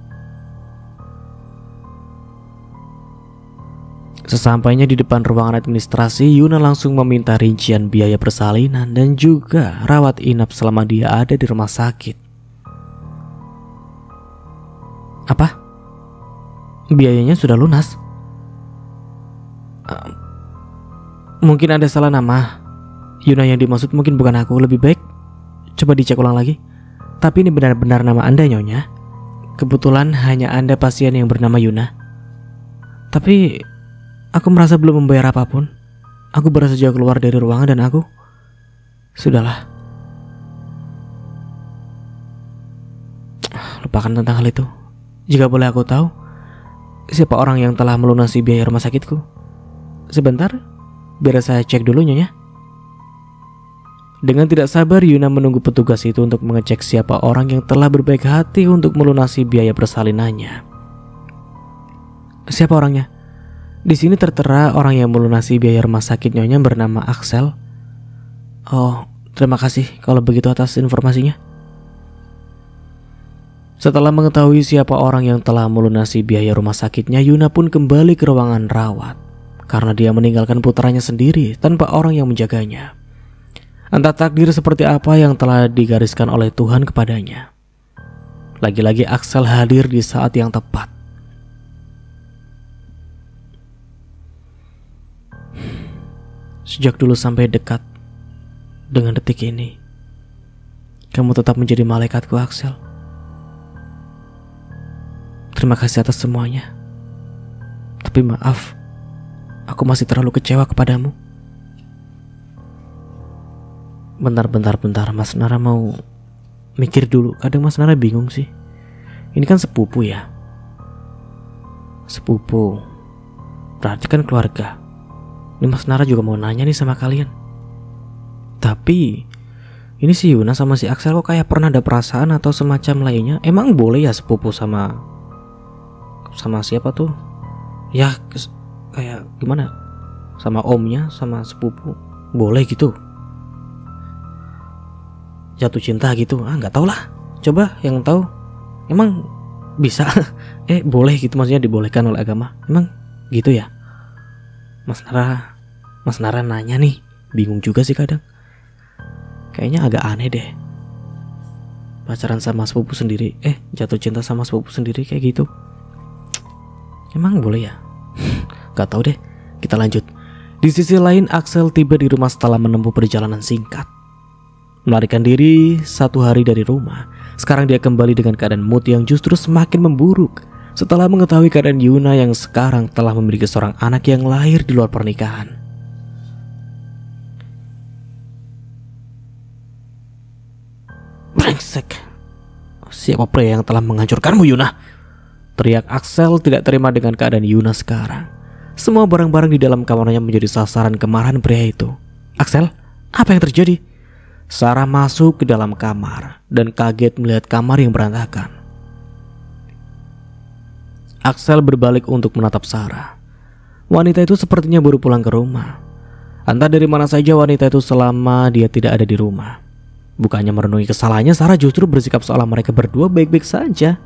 Sesampainya di depan ruangan administrasi, Yuna langsung meminta rincian biaya persalinan dan juga rawat inap selama dia ada di rumah sakit. Apa? Biayanya sudah lunas? Mungkin ada salah nama. Yuna yang dimaksud mungkin bukan aku. Lebih baik coba dicek ulang lagi. Tapi ini benar-benar nama Anda, Nyonya. Kebetulan hanya Anda pasien yang bernama Yuna. Tapi aku merasa belum membayar apapun. Aku baru saja keluar dari ruangan dan aku... Sudahlah. Lupakan tentang hal itu. Jika boleh aku tahu, siapa orang yang telah melunasi biaya rumah sakitku? Sebentar, biar saya cek dulu, Nyonya. Dengan tidak sabar, Yuna menunggu petugas itu untuk mengecek siapa orang yang telah berbaik hati untuk melunasi biaya persalinannya. Siapa orangnya? Di sini tertera orang yang melunasi biaya rumah sakit Nyonya bernama Axel. Oh, terima kasih kalau begitu atas informasinya. Setelah mengetahui siapa orang yang telah melunasi biaya rumah sakitnya, Yuna pun kembali ke ruangan rawat karena dia meninggalkan putranya sendiri tanpa orang yang menjaganya. Entah takdir seperti apa yang telah digariskan oleh Tuhan kepadanya. Lagi-lagi Axel hadir di saat yang tepat. Sejak dulu sampai dekat dengan detik ini, kamu tetap menjadi malaikatku, Axel. Terima kasih atas semuanya. Tapi maaf, aku masih terlalu kecewa kepadamu. Bentar, Mas Nara mau mikir dulu. Kadang Mas Nara bingung sih. Ini kan sepupu ya. Sepupu berarti kan keluarga. Ini Mas Nara juga mau nanya nih sama kalian. Tapi ini si Yuna sama si Axel kok kayak pernah ada perasaan atau semacam lainnya. Emang boleh ya sepupu sama siapa tuh? Ya kayak gimana? Sama omnya sama sepupu. Boleh gitu? Jatuh cinta gitu? Nggak tahu lah. Coba yang tahu. Emang bisa? Boleh gitu, maksudnya dibolehkan oleh agama. Emang gitu ya? Mas Nara nanya nih. Bingung juga sih kadang. Kayaknya agak aneh deh. Pacaran sama sepupu sendiri, jatuh cinta sama sepupu sendiri kayak gitu. Emang boleh ya? Gak tahu deh. Kita lanjut. Di sisi lain, Axel tiba di rumah setelah menempuh perjalanan singkat. Melarikan diri 1 hari dari rumah. Sekarang dia kembali dengan keadaan mood yang justru semakin memburuk setelah mengetahui keadaan Yuna yang sekarang telah memiliki seorang anak yang lahir di luar pernikahan. Brengsek. Siapa pria yang telah menghancurkanmu, Yuna? Teriak Axel tidak terima dengan keadaan Yuna sekarang. Semua barang-barang di dalam kamarnya menjadi sasaran kemarahan pria itu. Axel, apa yang terjadi? Sarah masuk ke dalam kamar dan kaget melihat kamar yang berantakan. Axel berbalik untuk menatap Sarah. Wanita itu sepertinya baru pulang ke rumah. Entah dari mana saja wanita itu selama dia tidak ada di rumah. Bukannya merenungi kesalahannya, Sarah justru bersikap seolah mereka berdua baik-baik saja.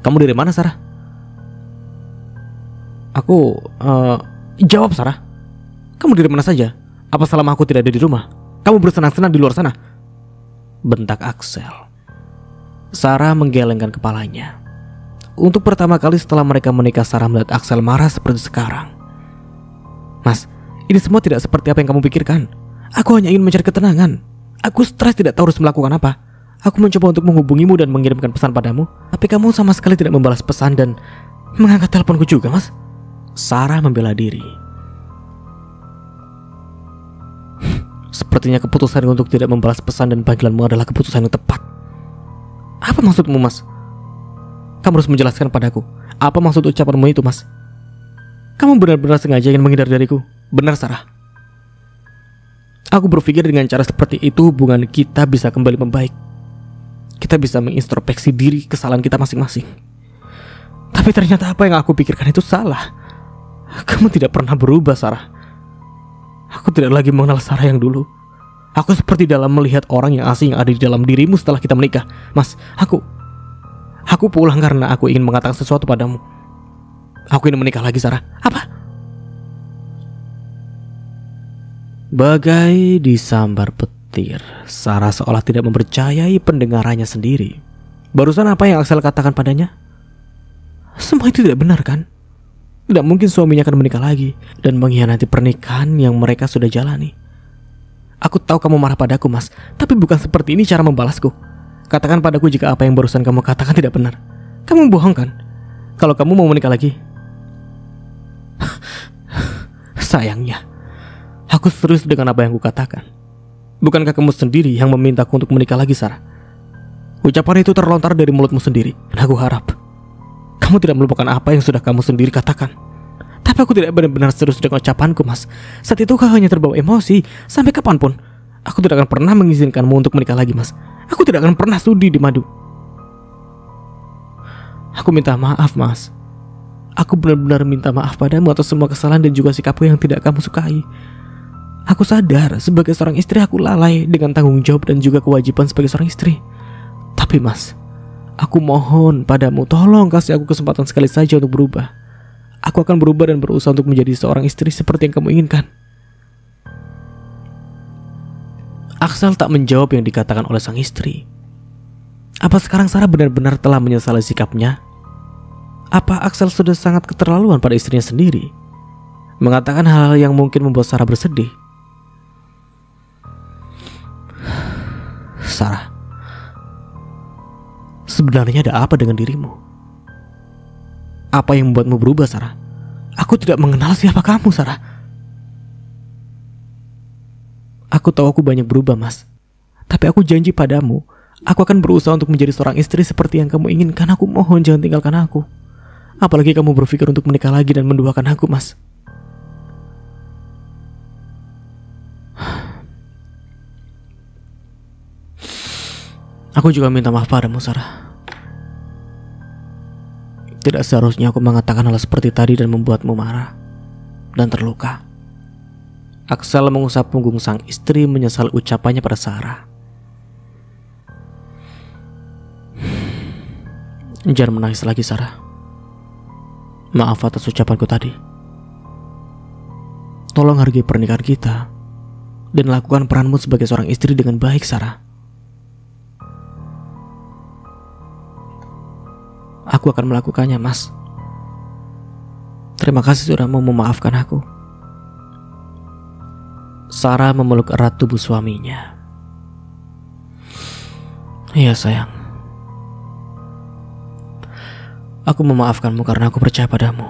Kamu dari mana, Sarah? Aku, jawab, Sarah. Kamu dari mana saja? Apa selama aku tidak ada di rumah kamu bersenang-senang di luar sana? Bentak Axel. Sarah menggelengkan kepalanya. Untuk pertama kali setelah mereka menikah, Sarah melihat Axel marah seperti sekarang. Mas, ini semua tidak seperti apa yang kamu pikirkan. Aku hanya ingin mencari ketenangan. Aku stres tidak tahu harus melakukan apa. Aku mencoba untuk menghubungimu dan mengirimkan pesan padamu, tapi kamu sama sekali tidak membalas pesan dan mengangkat teleponku juga, Mas. Sarah membela diri. Sepertinya keputusan untuk tidak membalas pesan dan panggilanmu adalah keputusan yang tepat. Apa maksudmu, Mas? Kamu harus menjelaskan padaku. Apa maksud ucapanmu itu, Mas? Kamu benar-benar sengaja ingin menghindar dariku? Benar, Sarah. Aku berpikir dengan cara seperti itu hubungan kita bisa kembali membaik. Kita bisa mengintrospeksi diri kesalahan kita masing-masing. Tapi ternyata apa yang aku pikirkan itu salah. Kamu tidak pernah berubah, Sarah. Aku tidak lagi mengenal Sarah yang dulu. Aku seperti dalam melihat orang yang asing yang ada di dalam dirimu setelah kita menikah. Mas, aku pulang karena aku ingin mengatakan sesuatu padamu. Aku ingin menikah lagi, Sarah. Apa? Bagai disambar petir, Sarah seolah tidak mempercayai pendengarannya sendiri. Barusan apa yang Axel katakan padanya? Semua itu tidak benar, kan? Tidak mungkin suaminya akan menikah lagi dan mengkhianati pernikahan yang mereka sudah jalani. Aku tahu kamu marah padaku, Mas, tapi bukan seperti ini cara membalasku. Katakan padaku jika apa yang barusan kamu katakan tidak benar. Kamu bohong, kan? Kalau kamu mau menikah lagi. Sayangnya, aku serius dengan apa yang kukatakan. Bukankah kamu sendiri yang memintaku untuk menikah lagi, Sarah? Ucapan itu terlontar dari mulutmu sendiri, dan aku harap kamu tidak melupakan apa yang sudah kamu sendiri katakan. Tapi aku tidak benar-benar serius dengan ucapanku, Mas. Saat itu kau hanya terbawa emosi. Sampai kapanpun aku tidak akan pernah mengizinkanmu untuk menikah lagi, Mas. Aku tidak akan pernah sudi di madu. Aku minta maaf, Mas. Aku benar-benar minta maaf padamu atas semua kesalahan dan juga sikapku yang tidak kamu sukai. Aku sadar sebagai seorang istri aku lalai dengan tanggung jawab dan juga kewajiban sebagai seorang istri. Tapi, Mas, aku mohon padamu, tolong kasih aku kesempatan sekali saja untuk berubah. Aku akan berubah dan berusaha untuk menjadi seorang istri seperti yang kamu inginkan. Axel tak menjawab yang dikatakan oleh sang istri. Apa sekarang Sarah benar-benar telah menyesali sikapnya? Apa Axel sudah sangat keterlaluan pada istrinya sendiri, mengatakan hal-hal yang mungkin membuat Sarah bersedih? Sarah, sebenarnya ada apa dengan dirimu? Apa yang membuatmu berubah, Sarah? Aku tidak mengenal siapa kamu, Sarah. Aku tahu aku banyak berubah, Mas. Tapi aku janji padamu, aku akan berusaha untuk menjadi seorang istri seperti yang kamu inginkan. Aku mohon jangan tinggalkan aku. Apalagi kamu berpikir untuk menikah lagi dan menduakan aku, Mas. Aku juga minta maaf padamu, Sarah. Tidak seharusnya aku mengatakan hal seperti tadi dan membuatmu marah dan terluka. Axel mengusap punggung sang istri menyesal ucapannya pada Sarah. Jangan menangis lagi, Sarah. Maaf atas ucapanku tadi. Tolong hargai pernikahan kita dan lakukan peranmu sebagai seorang istri dengan baik, Sarah. Aku akan melakukannya, Mas. Terima kasih sudah mau memaafkan aku. Sarah memeluk erat tubuh suaminya. Iya, sayang. Aku memaafkanmu karena aku percaya padamu.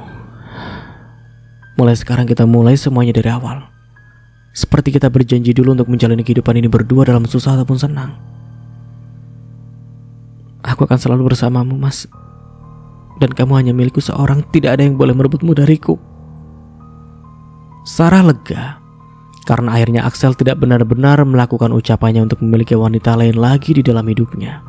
Mulai sekarang kita mulai semuanya dari awal. Seperti kita berjanji dulu untuk menjalani kehidupan ini berdua dalam susah ataupun senang. Aku akan selalu bersamamu, Mas. Dan kamu hanya milikku seorang, tidak ada yang boleh merebutmu dariku. Sarah lega karena akhirnya Axel tidak benar-benar melakukan ucapannya untuk memiliki wanita lain lagi di dalam hidupnya.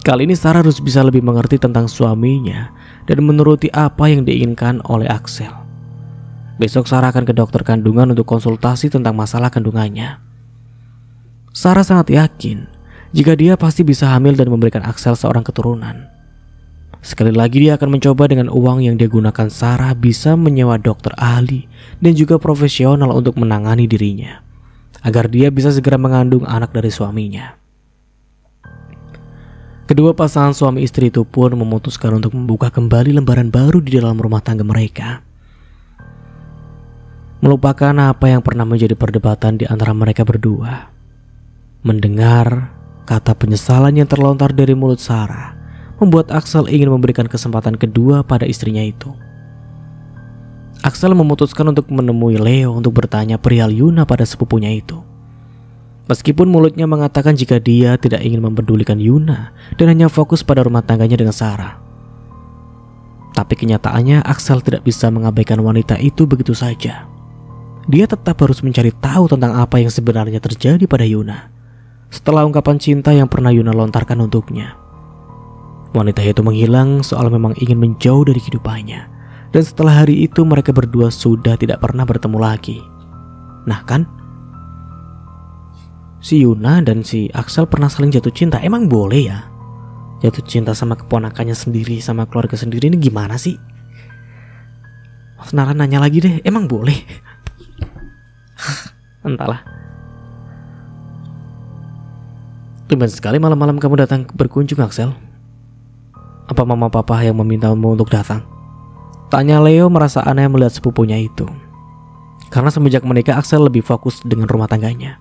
Kali ini Sarah harus bisa lebih mengerti tentang suaminya dan menuruti apa yang diinginkan oleh Axel. Besok Sarah akan ke dokter kandungan untuk konsultasi tentang masalah kandungannya. Sarah sangat yakin jika dia pasti bisa hamil dan memberikan Axel seorang keturunan. Sekali lagi dia akan mencoba dengan uang yang dia gunakan. Sarah bisa menyewa dokter ahli dan juga profesional untuk menangani dirinya, agar dia bisa segera mengandung anak dari suaminya. Kedua pasangan suami istri itu pun memutuskan untuk membuka kembali lembaran baru di dalam rumah tangga mereka. Melupakan apa yang pernah menjadi perdebatan di antara mereka berdua. Mendengar kata penyesalan yang terlontar dari mulut Sarah membuat Axel ingin memberikan kesempatan kedua pada istrinya itu. Axel memutuskan untuk menemui Leo untuk bertanya perihal Yuna pada sepupunya itu. Meskipun mulutnya mengatakan jika dia tidak ingin mempedulikan Yuna dan hanya fokus pada rumah tangganya dengan Sarah. Tapi kenyataannya Axel tidak bisa mengabaikan wanita itu begitu saja. Dia tetap harus mencari tahu tentang apa yang sebenarnya terjadi pada Yuna setelah ungkapan cinta yang pernah Yuna lontarkan untuknya. Wanita itu menghilang soal memang ingin menjauh dari kehidupannya. Dan setelah hari itu mereka berdua sudah tidak pernah bertemu lagi. Nah kan? Si Yuna dan si Axel pernah saling jatuh cinta. Emang boleh ya? Jatuh cinta sama keponakannya sendiri, sama keluarga sendiri, ini gimana sih? Mas Nara nanya lagi deh, emang boleh? Entahlah. Tumben sekali malam-malam kamu datang berkunjung, Axel. Apa mama papa yang memintamu untuk datang? Tanya Leo merasa aneh melihat sepupunya itu. Karena semenjak menikah Axel lebih fokus dengan rumah tangganya.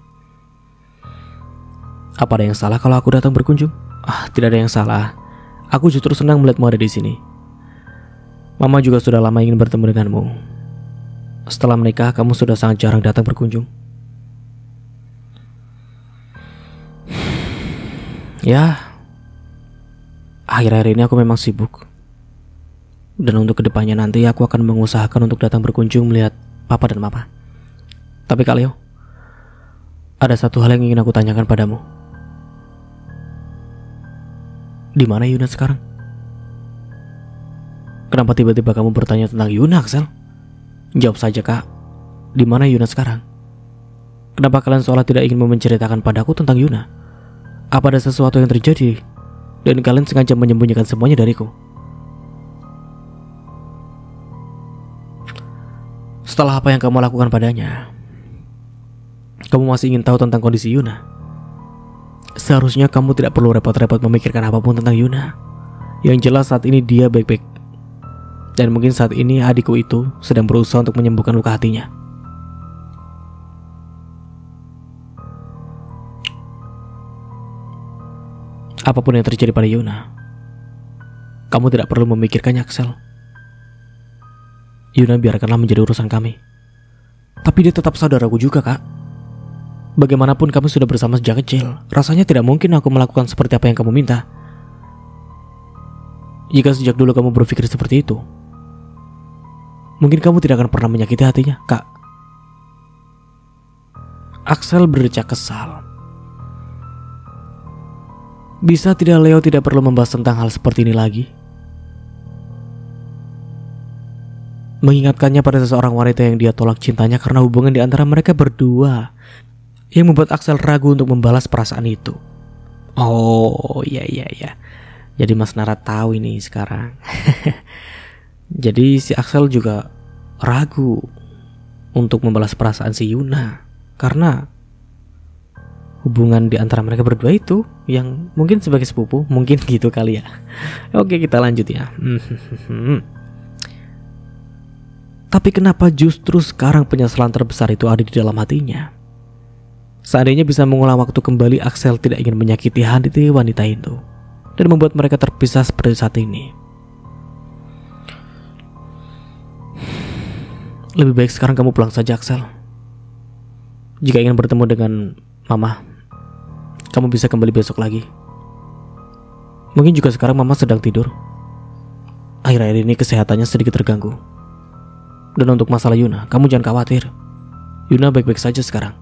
Apa ada yang salah kalau aku datang berkunjung? Tidak ada yang salah. Aku justru senang melihatmu ada di sini. Mama juga sudah lama ingin bertemu denganmu. Setelah menikah, kamu sudah sangat jarang datang berkunjung. Ya, akhir-akhir ini aku memang sibuk. Dan untuk kedepannya nanti aku akan mengusahakan untuk datang berkunjung melihat papa dan mama. Tapi Kak Leo, ada satu hal yang ingin aku tanyakan padamu. Di mana Yuna sekarang? Kenapa tiba-tiba kamu bertanya tentang Yuna, Axel? Jawab saja, Kak. Di mana Yuna sekarang? Kenapa kalian seolah tidak ingin menceritakan padaku tentang Yuna? Apa ada sesuatu yang terjadi dan kalian sengaja menyembunyikan semuanya dariku? Setelah apa yang kamu lakukan padanya, kamu masih ingin tahu tentang kondisi Yuna? Seharusnya kamu tidak perlu repot-repot memikirkan apapun tentang Yuna. Yang jelas saat ini dia baik-baik. Dan mungkin saat ini adikku itu sedang berusaha untuk menyembuhkan luka hatinya. Apapun yang terjadi pada Yuna, kamu tidak perlu memikirkannya, Axel. Yuna biarkanlah menjadi urusan kami. Tapi dia tetap saudaraku juga, Kak. Bagaimanapun kami sudah bersama sejak kecil. Rasanya tidak mungkin aku melakukan seperti apa yang kamu minta. Jika sejak dulu kamu berpikir seperti itu, mungkin kamu tidak akan pernah menyakiti hatinya, Kak. Axel berdecak kesal. Bisa tidak Leo tidak perlu membahas tentang hal seperti ini lagi? Mengingatkannya pada seseorang wanita yang dia tolak cintanya karena hubungan di antara mereka berdua, yang membuat Axel ragu untuk membalas perasaan itu. Oh iya. Jadi Mas Nara tahu ini sekarang. Jadi si Axel juga ragu untuk membalas perasaan si Yuna karena hubungan di antara mereka berdua itu yang mungkin sebagai sepupu, mungkin gitu kali ya. Oke, kita lanjut ya. Tapi kenapa justru sekarang penyesalan terbesar itu ada di dalam hatinya? Seandainya bisa mengulang waktu kembali, Axel tidak ingin menyakiti hati wanita itu dan membuat mereka terpisah seperti saat ini. Lebih baik sekarang kamu pulang saja, Axel. Jika ingin bertemu dengan Mama, kamu bisa kembali besok lagi. Mungkin juga sekarang Mama sedang tidur. Akhir-akhir ini kesehatannya sedikit terganggu. Dan untuk masalah Yuna, kamu jangan khawatir. Yuna baik-baik saja sekarang.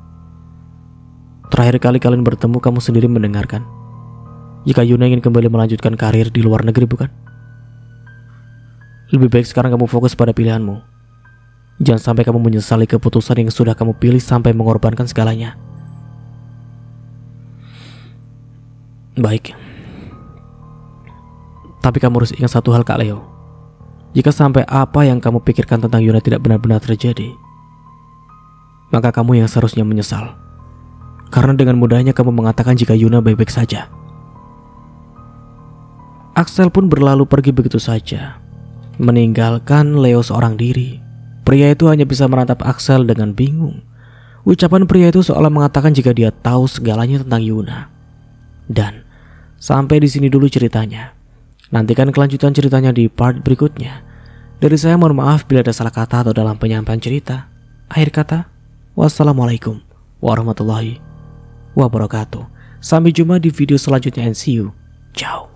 Terakhir kali kalian bertemu, kamu sendiri mendengarkan jika Yuna ingin kembali melanjutkan karir di luar negeri, bukan? Lebih baik sekarang kamu fokus pada pilihanmu. Jangan sampai kamu menyesali keputusan yang sudah kamu pilih sampai mengorbankan segalanya. Baik. Tapi kamu harus ingat satu hal, Kak Leo. Jika sampai apa yang kamu pikirkan tentang Yuna tidak benar-benar terjadi, maka kamu yang seharusnya menyesal. Karena dengan mudahnya kamu mengatakan jika Yuna baik-baik saja. Axel pun berlalu pergi begitu saja, meninggalkan Leo seorang diri. Pria itu hanya bisa menatap Axel dengan bingung. Ucapan pria itu seolah mengatakan jika dia tahu segalanya tentang Yuna. Dan sampai di sini dulu ceritanya. Nantikan kelanjutan ceritanya di part berikutnya. Dari saya mohon maaf bila ada salah kata atau dalam penyampaian cerita. Akhir kata, wassalamualaikum warahmatullahi wabarakatuh. Sampai jumpa di video selanjutnya and see you. Ciao.